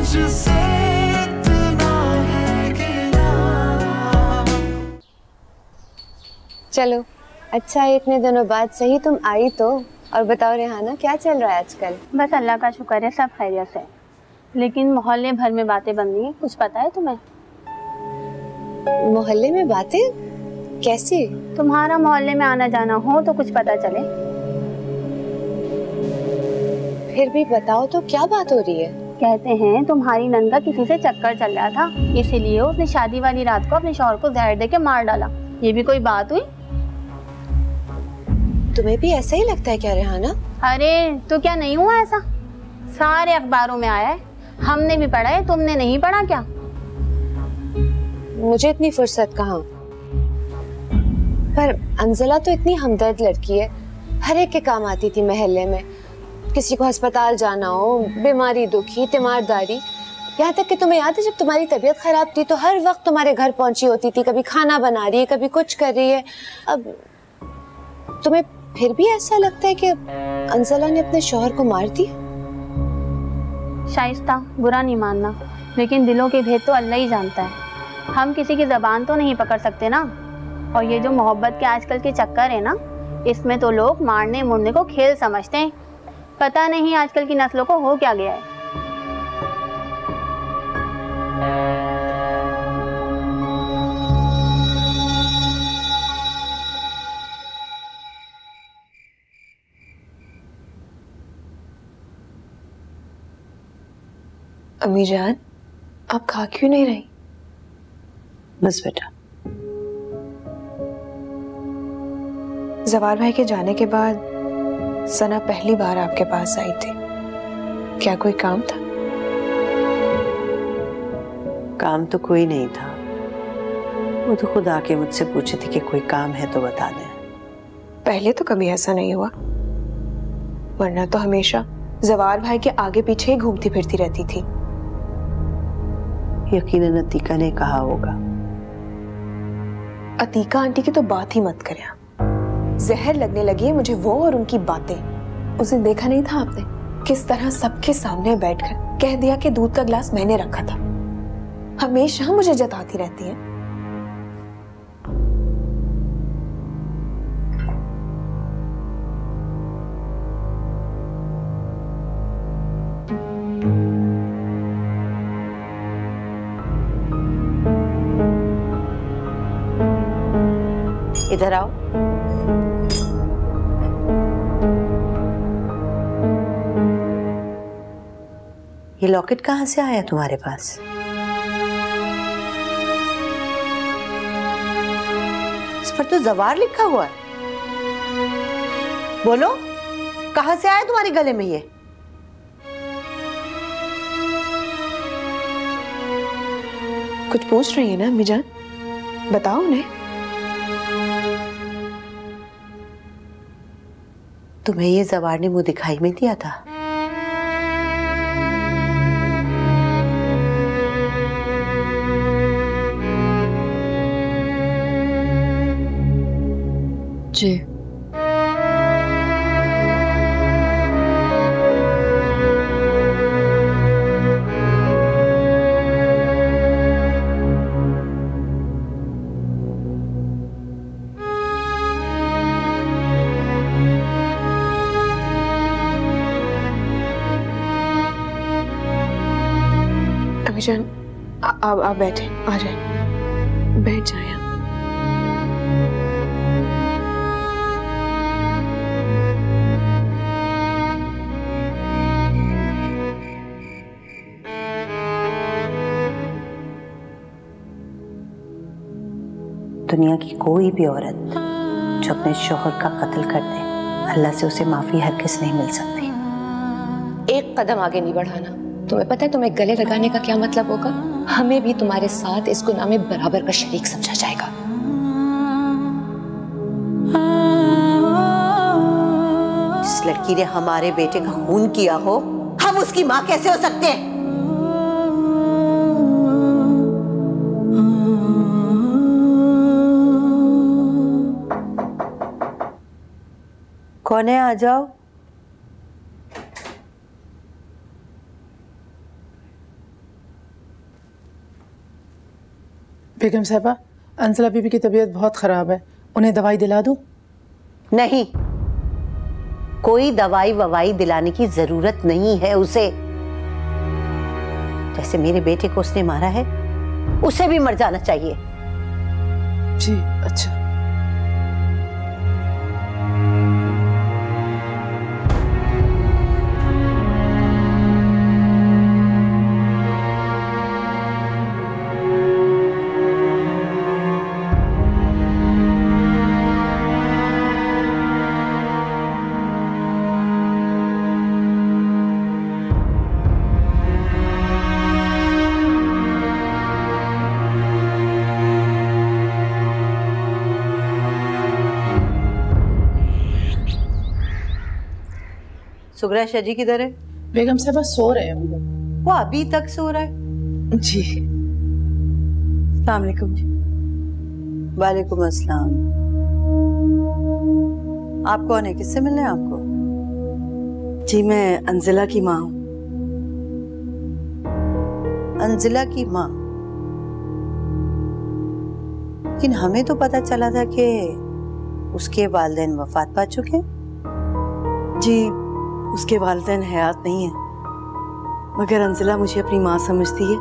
मुझसे इतना है गिला। चलो अच्छा है, इतने दिनों बाद सही तुम आई तो। और बताओ रेहाना, क्या चल रहा है आजकल? बस अल्लाह का शुक्र है, सब खैरियत है। लेकिन मोहल्ले भर में बातें बन रही हैं, कुछ पता है तुम्हें? मोहल्ले में बातें? कैसी? तुम्हारा मोहल्ले में आना जाना हो तो कुछ पता चले। फिर भी बताओ तो, क्या बात हो रही है? कहते हैं तुम्हारी नंद का किसी से चक्कर चल रहा था, इसीलिए उसने शादी वाली रात को अपने शौहर को जहर देके मार डाला। ये भी कोई बात हुई? तुम्हें भी ऐसा ही लगता है क्या रेहाना? अरे तो क्या नहीं हुआ ऐसा? सारे अखबारों में आया है, हमने भी पढ़ा है, तुमने नहीं पढ़ा क्या? मुझे इतनी फुर्सत कहाँ। पर अंजला तो इतनी हमदर्द लड़की है, हर एक के काम आती थी मोहल्ले में। किसी को अस्पताल जाना हो, बीमारी दुखी, तीमारदारी, यहाँ तक कि तुम्हें याद है जब तुम्हारी तबीयत खराब थी तो हर वक्त तुम्हारे घर पहुंची होती थी, कभी खाना बना रही है, कभी कुछ कर रही है। अब तुम्हें फिर भी ऐसा लगता है कि अंजला ने अपने शौहर को मार दिया? शाइस्ता, बुरा नहीं मानना, लेकिन दिलों के भेद तो अल्लाह ही जानता है। हम किसी की ज़बान तो नहीं पकड़ सकते ना। और ये जो मोहब्बत के आजकल के चक्कर है ना, इसमें तो लोग मारने मुड़ने को खेल समझते हैं। पता नहीं आजकल की नस्लों को हो क्या गया है। अम्मी जान, आप खा क्यों नहीं रही? बस बेटा। जवार भाई के जाने के बाद सना पहली बार आपके पास आई थी। क्या कोई काम था? काम तो कोई नहीं था, वो तो खुद आके मुझसे पूछी थी कि कोई काम है तो बता दें। पहले तो कभी ऐसा नहीं हुआ, वरना तो हमेशा जवार भाई के आगे पीछे ही घूमती फिरती रहती थी। यकीनन अतीका ने कहा होगा। अतीका आंटी की तो बात ही मत करें। जहर लगने लगी है मुझे वो और उनकी बातें। उसे देखा नहीं था आपने, किस तरह सबके सामने बैठकर कह दिया कि दूध का गिलास मैंने रखा था। हमेशा मुझे जताती रहती है। इधर आओ। ये लॉकेट कहाँ से आया तुम्हारे पास? इस पर तो जवार लिखा हुआ है। बोलो, कहाँ से आया तुम्हारे गले में ये? कुछ पूछ रही है ना अम्मी जान, बताओ उन्हें। तुम्हें ये जवार ने मुंह दिखाई में दिया था? जी। अमीजान, आप बैठे, आ जाए, बैठ जाए। दुनिया की कोई भी औरत जो अपने शौहर का कत्ल कर दे, अल्लाह से उसे माफी हरगिज़ नहीं मिल सकती। एक कदम आगे नहीं बढ़ाना। तुम्हें पता है तुम्हें गले लगाने का क्या मतलब होगा? हमें भी तुम्हारे साथ इस गुनाह में बराबर का शरीक समझा जाएगा। जिस लड़की ने हमारे बेटे का खून किया हो, हम उसकी माँ कैसे हो सकते हैं? कौन है? आ जाओ। बेगम साहबा, अंजला बीबी की तबीयत बहुत ख़राब है, उन्हें दवाई दिला दूं? नहीं, कोई दवाई ववाई दिलाने की जरूरत नहीं है उसे। जैसे मेरे बेटे को उसने मारा है, उसे भी मर जाना चाहिए। जी अच्छा। सुगरा शाह जी किधर है? बेगम साहबा सो रहे हैं वो अभी तक सो रहा है? जी। अस्सलाम वालेकुम जी। वालेकुम अस्सलाम। आप कौन है? किससे मिलना है आपको? जी मैं अंजिला की माँ हूँ। अंजिला की माँ? लेकिन हमें तो पता चला था कि उसके वालिदैन वफात पा चुके हैं। जी उसके वालिदैन हयात नहीं है, मगर अंजिला मुझे अपनी माँ समझती है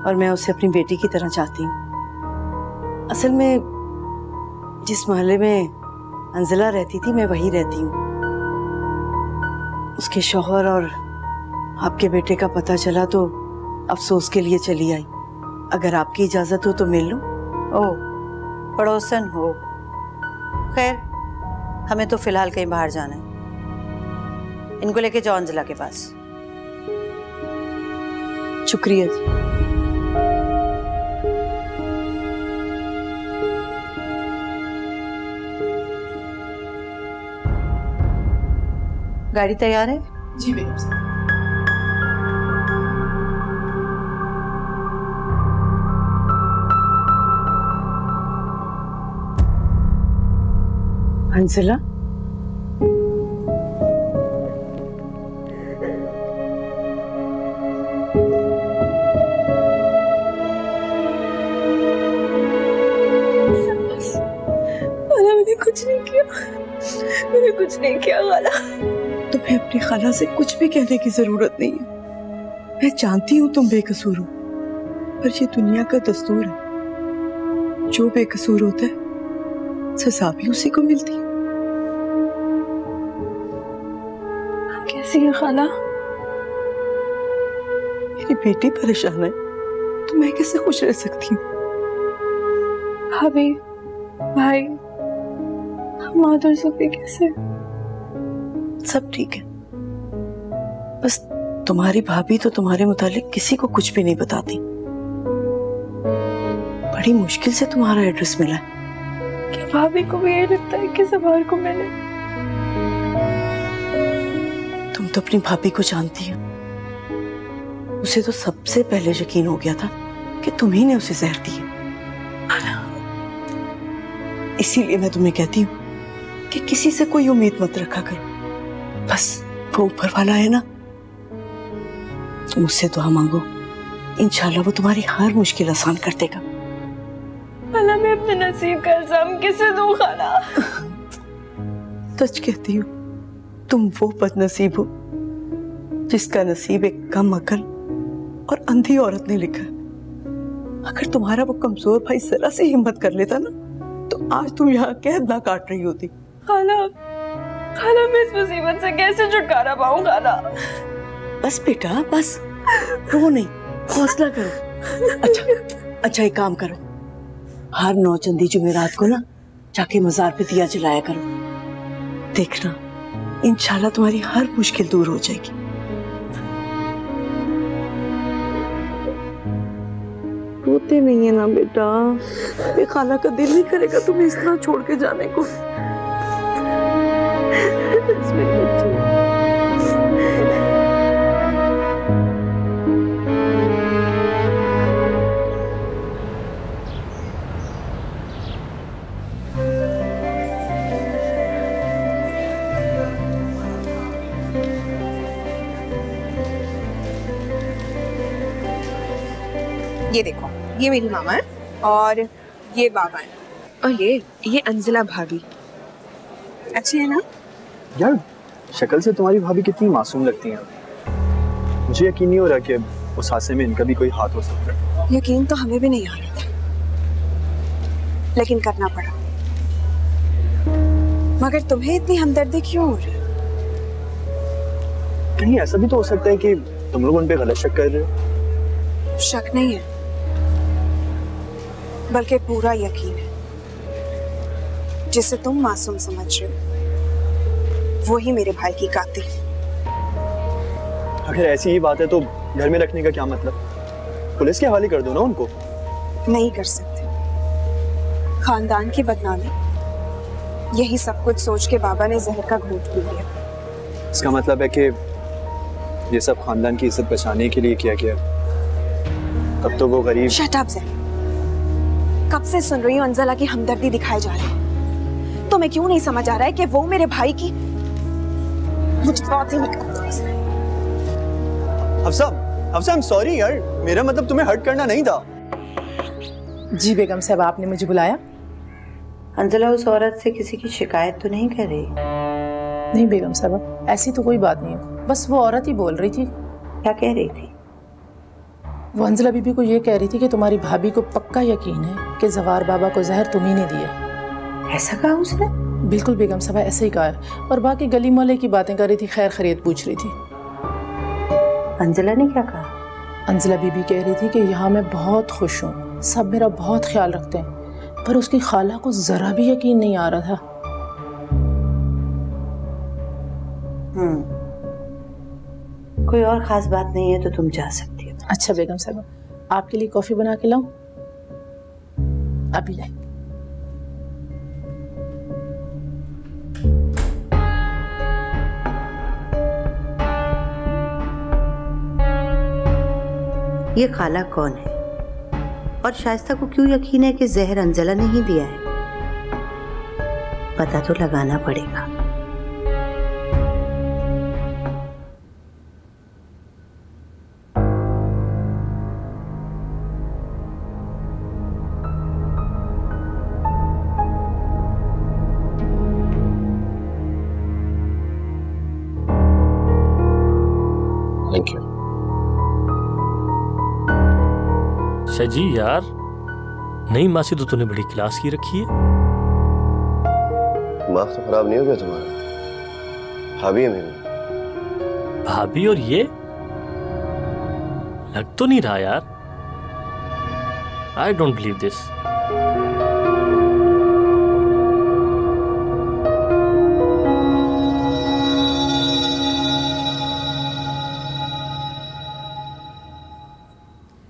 और मैं उसे अपनी बेटी की तरह चाहती हूँ। असल में जिस मोहल्ले में अंजिला रहती थी मैं वहीं रहती हूँ। उसके शौहर और आपके बेटे का पता चला तो अफसोस के लिए चली आई। अगर आपकी इजाजत हो तो मिल लूं। ओह, पड़ोसन हो। खैर, हमें तो फिलहाल कहीं बाहर जाना है। इनको लेके जाओ अंजिला के पास। शुक्रिया जी। गाड़ी तैयार है? जी बेगम साहबा। अंजिला, मैंने कुछ नहीं किया, मैंने कुछ नहीं किया खाला। तुम्हें अपनी खाला से कुछ भी कहने की जरूरत नहीं है। मैं जानती हूँ तुम बेकसूर हो, पर ये दुनिया का दस्तूर है। जो बेकसूर होता है सजा भी उसी को मिलती है। कैसी है खाला? मेरी बेटी परेशान है तो मैं कैसे खुश रह सकती हूँ? भाभी, भाई, माधुर सुफी कैसे? सब ठीक है, बस तुम्हारी भाभी तो तुम्हारे मुतालिक किसी को कुछ भी नहीं बताती। बड़ी मुश्किल से तुम्हारा एड्रेस मिला है। क्या भाभी को भी ये लगता है कि जबार को मैंने? तुम तो अपनी भाभी को जानती हो। उसे तो सबसे पहले यकीन हो गया था कि तुम्ही ने उसे जहर दी है। इसीलिए मैं तुम्हें कहती हूँ कि किसी से कोई उम्मीद मत रखा करो। बस वो ऊपर वाला है ना, तुम उससे दुआ मांगो, इंशाल्लाह वो तुम्हारी हर मुश्किल आसान कर देगा। खाला, मैं अपने नसीब का इल्जाम किसे दूं खाला? सच कहती हूँ, तुम वो बदनसीब हो जिसका नसीब एक कम अकल और अंधी औरत ने लिखा है। अगर तुम्हारा वो कमजोर भाई जरा सी हिम्मत कर लेता ना, तो आज तुम यहाँ कैद ना काट रही होती। खाला, खाला, मैं इस मुसीबत से कैसे छुटकारा पाऊं खाला? बस बेटा बस, रो नहीं, हौसला करो। अच्छा एक काम करो, हर 9 चंदी जुमेरात को ना जाके मजार पे दिया जलाया करो। देखना इंशाल्लाह तुम्हारी हर मुश्किल दूर हो जाएगी। रोते नहीं है ना बेटा, ये खाला का दिल नहीं करेगा तुम्हें इस तरह छोड़ के जाने को। ये देखो, ये मेरी मामा है और ये बाबा है। और ये अंजला भाभी। अच्छी है ना? यार शक्ल से तुम्हारी भाभी कितनी मासूम लगती हैं। मुझे यकीन नहीं हो रहा कि उस हादसे में इनका भी कोई हाथ हो सकता है। यकीन तो हमें भी नहीं आ रहा था, लेकिन करना पड़ा। मगर तुम्हें इतनी हमदर्दी क्यों हो रही? कहीं ऐसा भी तो हो सकता है कि तुम लोग उन पे गलत शक कर रहे हो। शक नहीं है, बल्कि पूरा यकीन है। जिसे तुम मासूम समझ रहे हो वो ही मेरे भाई की कातिल। अगर ऐसी ही बात है तो घर में रखने का क्या मतलब? पुलिस के हवाले कर दो ना उनको। नहीं कर सकते। खानदान की बदनामी, यही सब कुछ सोच के बाबा ने जहर का घूंट पी लिया। इसका मतलब है कि ये सब खानदान की इज्जत बचाने के लिए किया गया। तब तो वो गरीब। शट अप ज़हर। कब से सुन रही हूँ अंजला की हमदर्दी दिखाई जा रही है। तुम्हें क्यों नहीं समझ आ रहा है कि वो मेरे भाई की। मुझे बहुत ही हफ्सा, आई एम सॉरी यार, मेरा मतलब तुम्हें हर्ट करना नहीं था। जी बेगम साहब, आपने मुझे बुलाया? अंजला उस औरत से किसी की शिकायत तो नहीं कर रही? नहीं बेगम साहब, ऐसी तो कोई बात नहीं है। बस वो औरत ही बोल रही थी। क्या कह रही थी? वो अंजला बीबी को ये कह रही थी कि तुम्हारी भाभी को पक्का यकीन है कि जवार बाबा को जहर तुम्ही ने दिया। ऐसा कहा उसने? बिल्कुल बेगम साहब, ऐसे ही कहा है। और बाकी गली मोहल्ले की बातें कर रही थी, खैर खैरियत पूछ रही थी। अंजला ने क्या कहा? अंजला बीबी कह रही थी कि यहाँ मैं बहुत खुश हूँ, सब मेरा बहुत ख्याल रखते हैं, पर उसकी खाला को जरा भी यकीन नहीं आ रहा था। कोई और खास बात नहीं है तो तुम जा सकती हो। अच्छा बेगम साहब, आपके लिए कॉफी बना के लाऊं? अभी नहीं। ये खाला कौन है और शाइस्ता को क्यों यकीन है कि जहर अंजला ने ही दिया है? पता तो लगाना पड़ेगा। Thank you. सजी यार, नई मासी तो तूने बड़ी क्लास की रखी है। दिमाग तो खराब नहीं हो गया तुम्हारा? भाभी है मेरी। भाभी? और ये लग तो नहीं रहा यार। I don't believe this.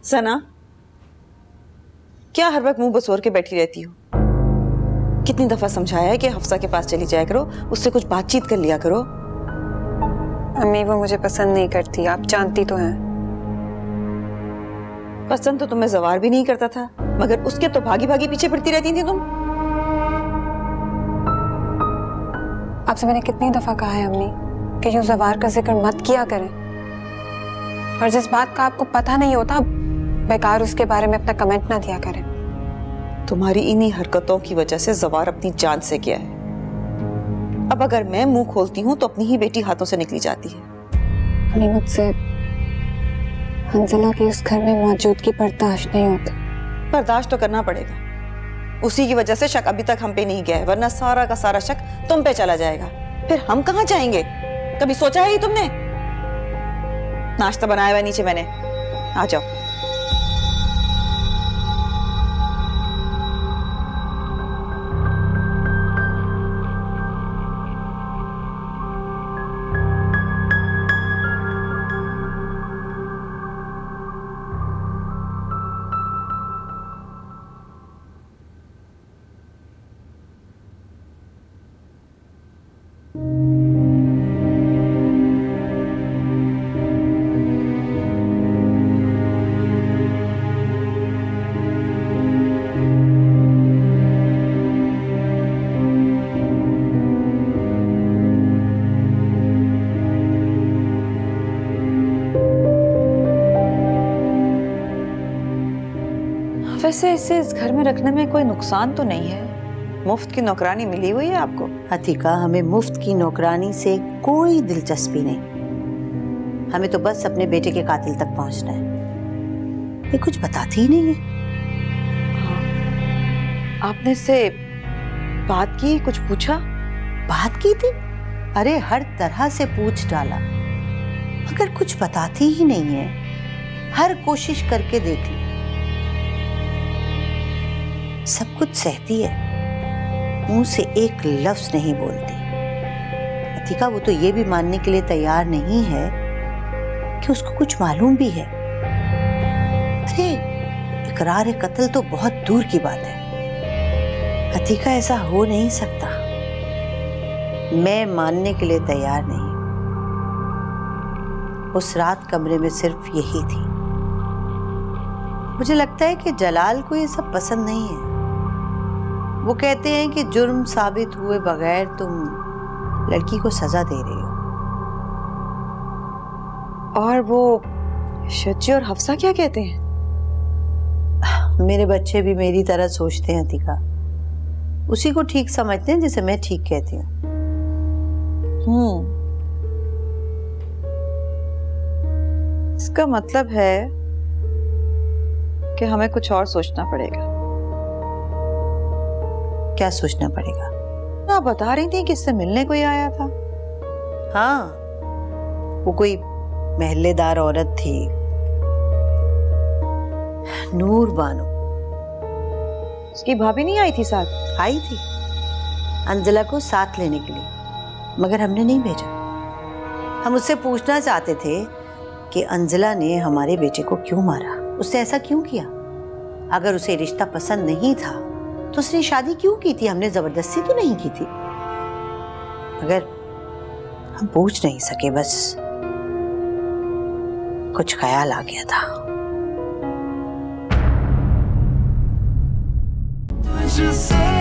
Sana, क्या हर वक्त मुंह बसोर के बैठी रहती हो? कितनी दफा समझाया है कि हफ्सा के पास चली जाया करो, उससे कुछ बातचीत कर लिया करो। अम्मी वो मुझे पसंद नहीं करती, आप जानती तो हैं। पसंद तो तुम्हें जवार भी नहीं करता था, मगर उसके तो भागी भागी पीछे पड़ती रहती थी तुम। आपसे मैंने कितनी दफा कहा है अम्मी कि यूं जवार का जिक्र मत किया करें, और जिस बात का आपको पता नहीं होता बेकार उसके बारे में अपना कमेंट ना दिया करें। तुम्हारी इन्हीं हरकतों की वजह से जवार अपनी जान से गया है। अब अगर मैं मुंह खोलती हूँ तो अपनी ही बेटी हाथों से निकली जाती है। अम्मी मुझसे अंजला की उस घर में मौजूदगी बर्दाश्त नहीं होती। बर्दाश्त तो करना पड़ेगा। उसी की वजह से शक अभी तक हम पे नहीं गया है, वरना सारा का सारा शक तुम पे चला जाएगा। फिर हम कहाँ जाएंगे? कभी सोचा है ही तुमने? नाश्ता बनाया हुआ नीचे मैंने, आ जाओ। वैसे इसे इस घर में रखने में कोई नुकसान तो नहीं है, मुफ्त की नौकरानी मिली हुई है आपको। अतिका, हमें मुफ्त की नौकरानी से कोई दिलचस्पी नहीं, हमें तो बस अपने बेटे के कातिल तक पहुंचना है। ये कुछ बताती ही नहीं है। आपने इससे बात की, कुछ पूछा? बात की थी, अरे हर तरह से पूछ डाला, मगर कुछ बताती ही नहीं है। हर कोशिश करके देख ली, सब कुछ सहती है, मुंह से एक लफ्ज नहीं बोलती। अतिका, वो तो ये भी मानने के लिए तैयार नहीं है कि उसको कुछ मालूम भी है। अरे इकरार कत्ल तो बहुत दूर की बात है। अतिका, ऐसा हो नहीं सकता, मैं मानने के लिए तैयार नहीं। उस रात कमरे में सिर्फ यही थी। मुझे लगता है कि जलाल को ये सब पसंद नहीं है। वो कहते हैं कि जुर्म साबित हुए बगैर तुम लड़की को सजा दे रही हो। और वो शज्जी और हफ्सा क्या कहते हैं? मेरे बच्चे भी मेरी तरह सोचते हैं अतिका, उसी को ठीक समझते हैं जिसे मैं ठीक कहती हूँ। इसका मतलब है कि हमें कुछ और सोचना पड़ेगा। क्या सोचना पड़ेगा? आप बता रही थी कि इससे मिलने कोई आया था। हाँ, वो कोई महल्लेदार औरत थी, नूर बानो। उसकी भाभी नहीं आई थी साथ? आई थी अंजला को साथ लेने के लिए, मगर हमने नहीं भेजा। हम उससे पूछना चाहते थे कि अंजला ने हमारे बेटे को क्यों मारा, उसने ऐसा क्यों किया। अगर उसे रिश्ता पसंद नहीं था तो उसने शादी क्यों की थी? हमने जबरदस्ती तो नहीं की थी। मगर हम पूछ नहीं सके, बस कुछ ख्याल आ गया था। तुझसे